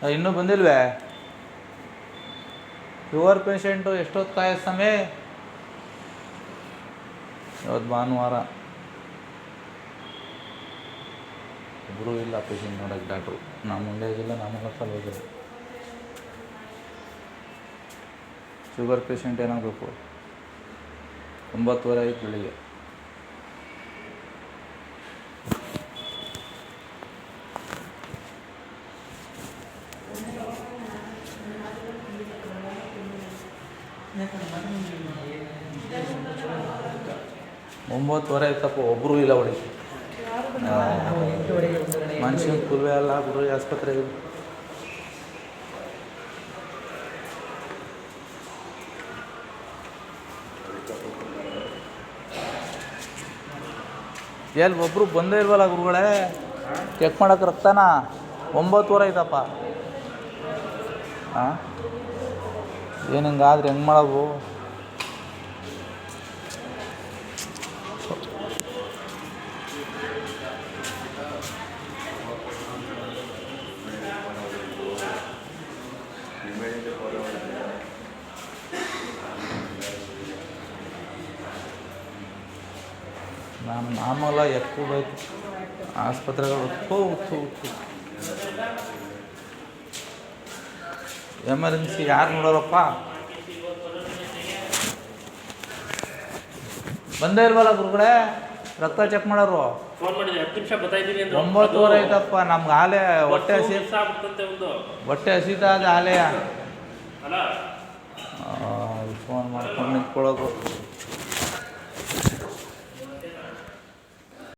ಇನ್ನೂ ಬಂದಿಲ್ವೇ? Sugar patient ಎಷ್ಟೊತ್ತು ಕಾಯೋ ಸಮಯ? ಇವತ್ತು ಭಾನುವಾರ, ಒಬ್ಬರೂ ಇಲ್ಲ ಪೇಷಂಟ್ ನೋಡೋಕ್ಕೆ ಡಾಕ್ಟ್ರು. ನಮ್ಮ ಮಂಡ್ಯಗಿಲ್ಲ, ನಮ್ಮಲ್ಲ ಹೋಗಿಲ್ಲ. ಶುಗರ್ ಪೇಷಂಟ್ ಏನಾಗಬೇಕು? 9:30 ಆಯ್ತು ಬೆಳಿಗ್ಗೆ. ಒಂಬತ್ತುವರೆ ಆಯ್ತಪ್ಪ, ಒಬ್ಬರೂ ಇಲ್ಲ ಹೊಡಿ. ಮನುಷ್ಯನ ಕುಲ್ವೆ ಅಲ್ಲ ಬಿಡು ಆಸ್ಪತ್ರೆಗೆ. ಎಲ್ಲಿ ಒಬ್ಬರು ಬಂದೇ ಇಲ್ವಲ್ಲ ಗುರುಗಳೇ, ಚೆಕ್ ಮಾಡೋಕೆ ರಕ್ತನ. 9:30 ಆಯ್ತಪ್ಪ. ಹಾಂ, ಏನು ಹಿಂಗಾದ್ರೆ ಹೆಂಗೆ ಮಾಡೋದು? ನಾನು ನಾರ್ಮಲ್ಲ ఎక్కువ ಬೇಕು ಆಸ್ಪತ್ರೆಗಳು. ಎಮರ್ಜೆನ್ಸಿ ಯಾರು ನೋಡೋರಪ್ಪ? ಬಂದೇ ಇಲ್ವಲ್ಲ ಗುರುಗಳೇ, ರಕ್ತ ಚೆಕ್ ಮಾಡೋರು. 9:30 ಆಯ್ತಪ್ಪ. ನಮ್ಗೆ ಆಲೆ ಹೊಟ್ಟೆ ಹಸಿತಾ ಅದು ಆಲೆಯ ಫೋನ್ ಮಾಡ್ಕೊಂಡು ನಿಂತ್ಕೊಳ್ಳೋದು.